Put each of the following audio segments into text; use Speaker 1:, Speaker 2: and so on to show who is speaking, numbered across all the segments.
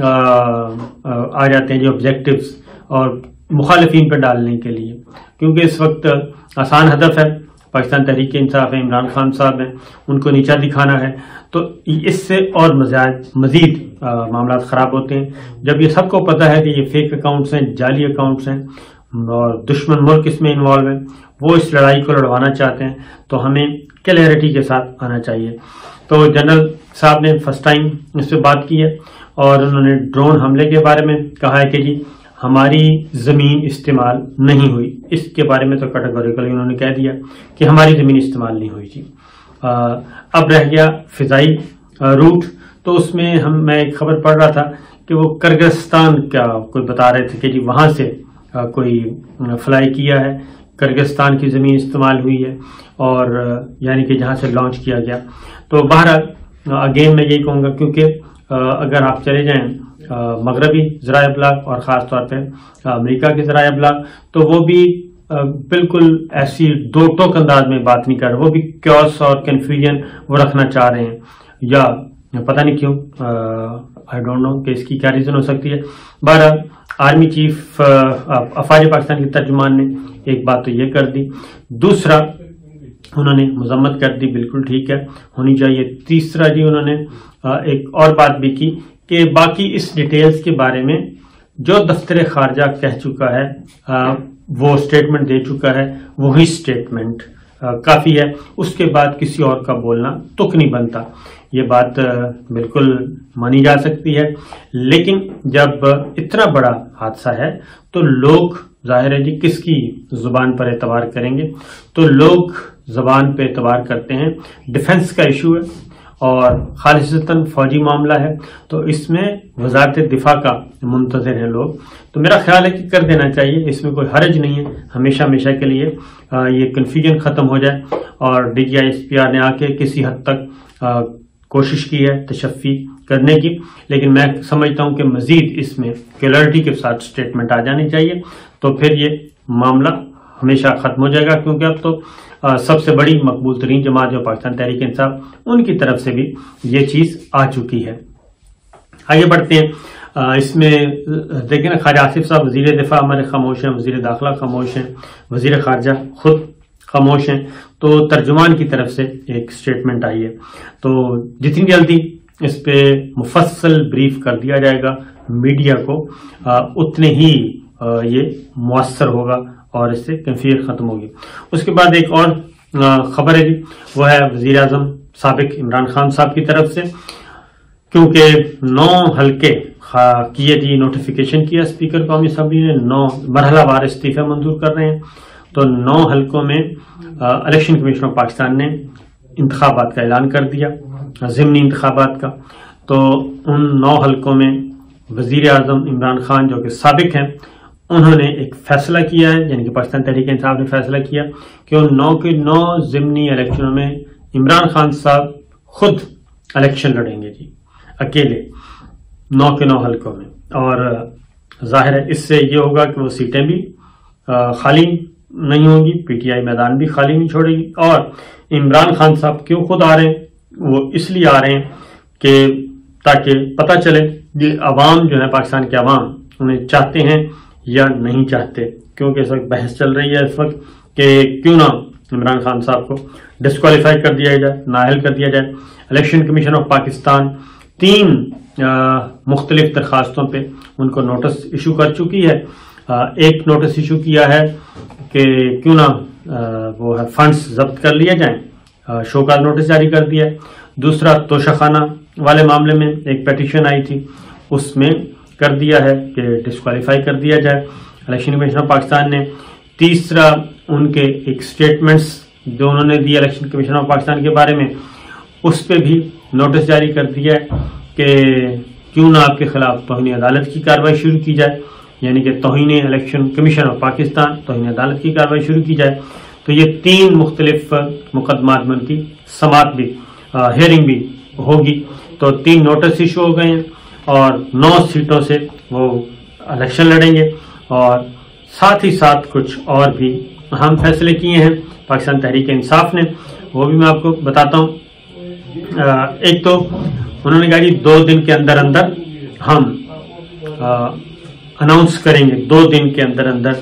Speaker 1: آ جاتے ہیں جو آبجیکٹیوز اور مخالفین پہ ڈالنے کے لیے، کیونکہ اس وقت آسان ہدف ہے، پاکستان تحریک انصاف ہے، عمران خان صاحب ہیں، ان کو نیچا دکھانا ہے، تو اس سے اور مزید معاملات خراب ہوتے ہیں جب یہ سب کو پتہ ہے کہ یہ فیک اکاؤنٹس ہیں، جعلی اکاؤنٹس ہیں اور دشمن ملک اس میں انوالو ہیں، وہ اس لڑائی کو لڑوانا چاہتے ہیں، تو ہمیں کلیئرٹی کے ساتھ آنا چاہیے۔ تو جنرل صاحب نے فرسٹ ٹائم اس پہ بات کی ہے اور انہوں نے ڈرون حملے کے بارے میں کہا ہے کہ جی ہماری زمین استعمال نہیں ہوئی، اس کے بارے میں تو کیٹیگوریکلی انہوں نے کہہ دیا کہ ہماری زمین استعمال نہیں ہوئی جی۔ اب رہ گیا فضائی روٹ، تو اس میں میں ایک خبر پڑھ رہا تھا کہ وہ کرگستان کا کوئی بتا رہے تھے کہ جی وہاں سے کوئی فلائی کیا ہے، کرگستان کی زمین استعمال ہوئی ہے، اور یعنی کہ جہاں سے لانچ کیا گیا۔ تو بہرحال اگین میں یہی کہوں گا، کیونکہ اگر آپ چلے جائیں مغربی ذرائع ابلاغ اور خاص طور پہ امریکہ کے ذرائع ابلاغ، تو وہ بھی بالکل ایسی دو ٹوک انداز میں بات نہیں کر رہے، وہ بھی کیوس اور کنفیوژن وہ رکھنا چاہ رہے ہیں، یا پتہ نہیں کیوں، آئی ڈونٹ نو کہ اس کی کیا ریزن ہو سکتی ہے۔ بہرحال آرمی چیف افواج پاکستان کے ترجمان نے ایک بات تو یہ کر دی، دوسرا انہوں نے مذمت کر دی، بالکل ٹھیک ہے، ہونی چاہیے۔ تیسرا جی انہوں نے ایک اور بات بھی کی کہ باقی اس ڈیٹیلز کے بارے میں جو دفتر خارجہ کہہ چکا ہے، وہ سٹیٹمنٹ دے چکا ہے، وہی سٹیٹمنٹ کافی ہے، اس کے بعد کسی اور کا بولنا تک نہیں بنتا۔ یہ بات بالکل مانی جا سکتی ہے، لیکن جب اتنا بڑا حادثہ ہے تو لوگ ظاہر ہے جی کس کی زبان پر اعتبار کریں گے، تو لوگ زبان پہ اعتبار کرتے ہیں۔ ڈیفنس کا ایشو ہے اور خالصتاً فوجی معاملہ ہے، تو اس میں وزارت دفاع کا منتظر ہیں لوگ، تو میرا خیال ہے کہ کر دینا چاہیے، اس میں کوئی حرج نہیں ہے، ہمیشہ کے لیے یہ کنفیوژن ختم ہو جائے۔ اور D G I S P R نے آ کے کسی حد تک کوشش کی ہے تشفی کرنے کی، لیکن میں سمجھتا ہوں کہ مزید اس میں کلیئرٹی کے ساتھ سٹیٹمنٹ آ جانی چاہیے، تو پھر یہ معاملہ ہمیشہ ختم ہو جائے گا، کیونکہ اب تو سب سے بڑی مقبول ترین جماعت جو پاکستان تحریک انصاف، ان کی طرف سے بھی یہ چیز آ چکی ہے۔ آگے بڑھتے ہیں، اس میں دیکھیں نا، خواجہ آصف صاحب وزیر دفاع ہمارے خاموش ہیں، وزیر داخلہ خاموش ہیں، وزیر خارجہ خود خاموش ہیں، تو ترجمان کی طرف سے ایک سٹیٹمنٹ آئی ہے، تو جتنی جلدی اس پہ مفصل بریف کر دیا جائے گا میڈیا کو، اتنے ہی یہ مؤثر ہوگا اور اس سے کنفیوژن ختم ہوگی۔ اس کے بعد ایک اور خبر ہے جی، وہ ہے وزیر اعظم سابق عمران خان صاحب کی طرف سے، کیونکہ 9 حلقے کیے جی، نوٹیفیکیشن کیا اسپیکر قومی اسمبلی نے، 9 مرحلہ وار استعفے منظور کر رہے ہیں، تو 9 حلقوں میں الیکشن کمیشن آف پاکستان نے انتخابات کا اعلان کر دیا، ضمنی انتخابات کا۔ تو ان 9 حلقوں میں وزیر اعظم عمران خان جو کہ سابق ہیں، انہوں نے ایک فیصلہ کیا ہے، یعنی کہ پاکستان تحریک انصاف نے فیصلہ کیا کہ ان 9 کے 9 ضمنی الیکشنوں میں عمران خان صاحب خود الیکشن لڑیں گے جی، اکیلے 9 کے 9 حلقوں میں، اور ظاہر ہے اس سے یہ ہوگا کہ وہ سیٹیں بھی خالی نہیں ہوں گی، پی ٹی آئی میدان بھی خالی نہیں چھوڑے گی۔ اور عمران خان صاحب کیوں خود آ رہے ہیں؟ وہ اس لیے آ رہے ہیں کہ تاکہ پتہ چلے یہ عوام جو ہے، پاکستان کے عوام انہیں چاہتے ہیں یا نہیں چاہتے، کیونکہ اس وقت بحث چل رہی ہے اس وقت کہ کیوں نہ عمران خان صاحب کو ڈسکوالیفائی کر دیا جائے، نااہل کر دیا جائے۔ الیکشن کمیشن آف پاکستان 3 مختلف درخواستوں پہ ان کو نوٹس ایشو کر چکی ہے۔ ایک نوٹس ایشو کیا ہے کہ کیوں نہ وہ ہے فنڈز ضبط کر لیے جائیں، شوکاز نوٹس جاری کر دیا ہے۔ دوسرا توشہ خانہ والے معاملے میں ایک پیٹیشن آئی تھی، اس میں کر دیا ہے کہ ڈسکوالیفائی کر دیا جائے الیکشن کمیشن آف پاکستان نے۔ تیسرا ان کے ایک سٹیٹمنٹس جو انہوں نے دی الیکشن کمیشن آف پاکستان کے بارے میں، اس پہ بھی نوٹس جاری کر دیا ہے کہ کیوں نہ آپ کے خلاف توہین عدالت کی کارروائی شروع کی جائے، یعنی کہ توہین الیکشن کمیشن آف پاکستان، توہین عدالت کی کارروائی شروع کی جائے۔ تو یہ 3 مختلف مقدمات میں ان کی سماعت بھی، ہیئرنگ بھی ہوگی۔ تو 3 نوٹس ایشو ہو گئے ہیں اور 9 سیٹوں سے وہ الیکشن لڑیں گے، اور ساتھ ہی ساتھ کچھ اور بھی اہم فیصلے کیے ہیں پاکستان تحریک انصاف نے، وہ بھی میں آپ کو بتاتا ہوں۔ ایک تو انہوں نے کہا کہ 2 دن کے اندر اندر ہم اناؤنس کریں گے 2 دن کے اندر اندر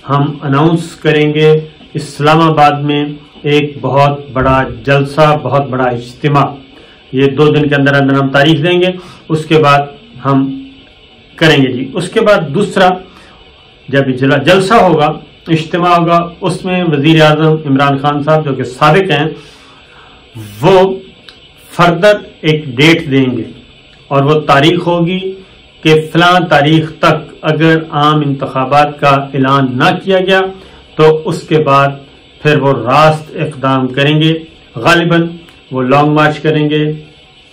Speaker 1: ہم اناؤنس کریں گے اسلام آباد میں ایک بہت بڑا جلسہ، بہت بڑا اجتماع. یہ 2 دن کے اندر اندر ہم تاریخ دیں گے، اس کے بعد ہم کریں گے جی. اس کے بعد دوسرا جب جلسہ ہوگا، اجتماع ہوگا، اس میں وزیر اعظم عمران خان صاحب جو کہ سابق ہیں وہ فردر ایک ڈیٹ دیں گے اور وہ تاریخ ہوگی کہ فلاں تاریخ تک اگر عام انتخابات کا اعلان نہ کیا گیا تو اس کے بعد پھر وہ راست اقدام کریں گے. غالباً وہ لانگ مارچ کریں گے،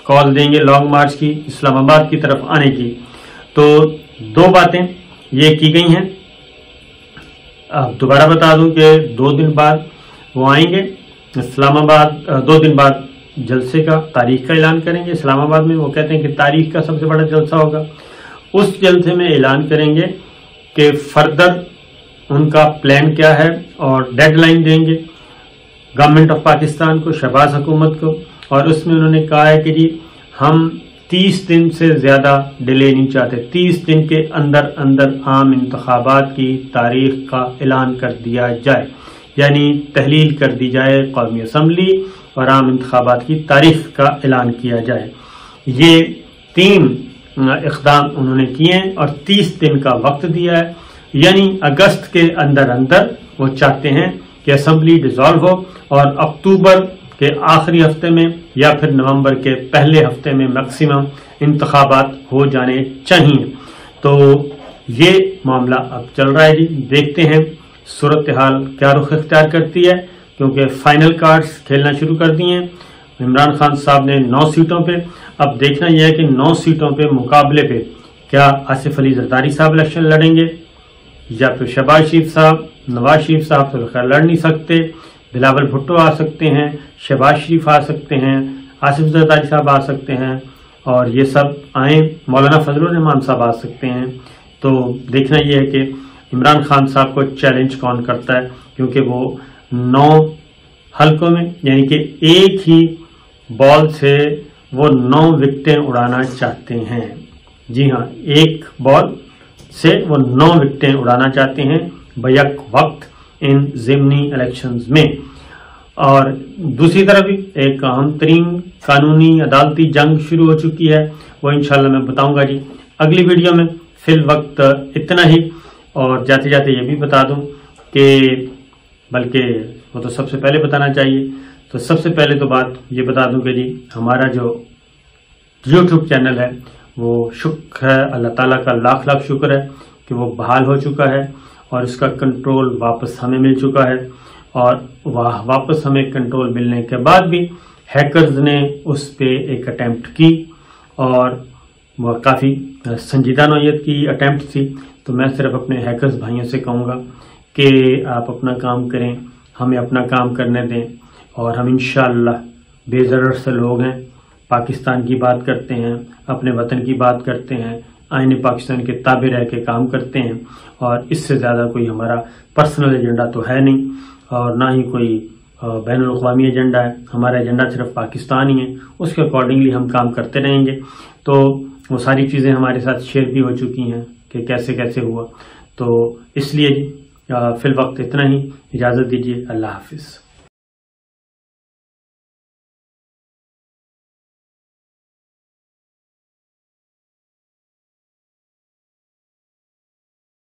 Speaker 1: کال دیں گے لانگ مارچ کی، اسلام آباد کی طرف آنے کی. تو 2 باتیں یہ کی گئی ہیں. اب دوبارہ بتا دوں کہ 2 دن بعد وہ آئیں گے اسلام آباد. 2 دن بعد جلسے کا تاریخ کا اعلان کریں گے اسلام آباد میں. وہ کہتے ہیں کہ تاریخ کا سب سے بڑا جلسہ ہوگا. اس جلسے میں اعلان کریں گے کہ فردر ان کا پلان کیا ہے اور ڈیڈ لائن دیں گے گورنمنٹ آف پاکستان کو، شہباز حکومت کو. اور اس میں انہوں نے کہا ہے کہ جی ہم 30 دن سے زیادہ ڈیلے نہیں چاہتے. 30 دن کے اندر اندر عام انتخابات کی تاریخ کا اعلان کر دیا جائے، یعنی تحلیل کر دی جائے قومی اسمبلی اور عام انتخابات کی تاریخ کا اعلان کیا جائے. یہ 3 اقدام انہوں نے کیے ہیں اور 30 دن کا وقت دیا ہے، یعنی اگست کے اندر اندر وہ چاہتے ہیں کہ اسمبلی ڈیزالو ہو اور اکتوبر کے آخری ہفتے میں یا پھر نومبر کے پہلے ہفتے میں میکسیمم انتخابات ہو جانے چاہیے. تو یہ معاملہ اب چل رہا ہے جی. دیکھتے ہیں صورتحال کیا رخ اختیار کرتی ہے، کیونکہ فائنل کارڈز کھیلنا شروع کر دیے ہیں. عمران خان صاحب نے 9 سیٹوں پہ، اب دیکھنا یہ ہے کہ 9 سیٹوں پہ مقابلے پہ کیا آصف علی زرداری صاحب الیکشن لڑیں گے یا پھر شہباز شریف صاحب. نواز شریف صاحب تو خیر لڑ نہیں سکتے، بلاول بھٹو آ سکتے ہیں، شہباز شریف آ سکتے ہیں، آصف زرداری صاحب آ سکتے ہیں اور یہ سب آئیں، مولانا فضل الرحمان صاحب آ سکتے ہیں. تو دیکھنا یہ ہے کہ عمران خان صاحب کو چیلنج کون کرتا ہے، کیونکہ وہ 9 حلقوں میں یعنی کہ ایک ہی بال سے وہ 9 وکٹیں اڑانا چاہتے ہیں. جی ہاں، ایک بال سے وہ 9 وکٹیں اڑانا چاہتے ہیں بیک وقت ان ضمنی الیکشنز میں. اور دوسری طرف بھی ایک اہم ترین قانونی عدالتی جنگ شروع ہو چکی ہے، وہ انشاءاللہ میں بتاؤں گا جی اگلی ویڈیو میں. فی الوقت اتنا ہی. اور جاتے جاتے یہ بھی بتا دوں کہ بلکہ وہ تو سب سے پہلے بتانا چاہیے، تو سب سے پہلے تو بات یہ بتا دوں کہ جی ہمارا جو یوٹیوب چینل ہے وہ شکر ہے اللہ تعالیٰ کا لاکھ لاکھ شکر ہے کہ وہ بحال ہو چکا ہے اور اس کا کنٹرول واپس ہمیں مل چکا ہے. اور واپس ہمیں کنٹرول ملنے کے بعد بھی ہیکرز نے اس پہ ایک اٹیمپٹ کی اور وہ کافی سنجیدہ نوعیت کی اٹیمپٹ تھی. تو میں صرف اپنے ہیکرز بھائیوں سے کہوں گا کہ آپ اپنا کام کریں، ہمیں اپنا کام کرنے دیں اور ہم انشاءاللہ بے ضرر سے لوگ ہیں، پاکستان کی بات کرتے ہیں، اپنے وطن کی بات کرتے ہیں، آئین پاکستان کے تابع رہ کے کام کرتے ہیں اور اس سے زیادہ کوئی ہمارا پرسنل ایجنڈا تو ہے نہیں اور نہ ہی کوئی بین الاقوامی ایجنڈا ہے. ہمارا ایجنڈا صرف پاکستان ہی ہے، اس کے اکارڈنگلی ہم کام کرتے رہیں گے. تو وہ ساری چیزیں ہمارے ساتھ شیئر بھی ہو چکی ہیں کہ کیسے کیسے ہوا. تو اس لیے فی الوقت اتنا ہی. اجازت دیجیے. اللہ حافظ.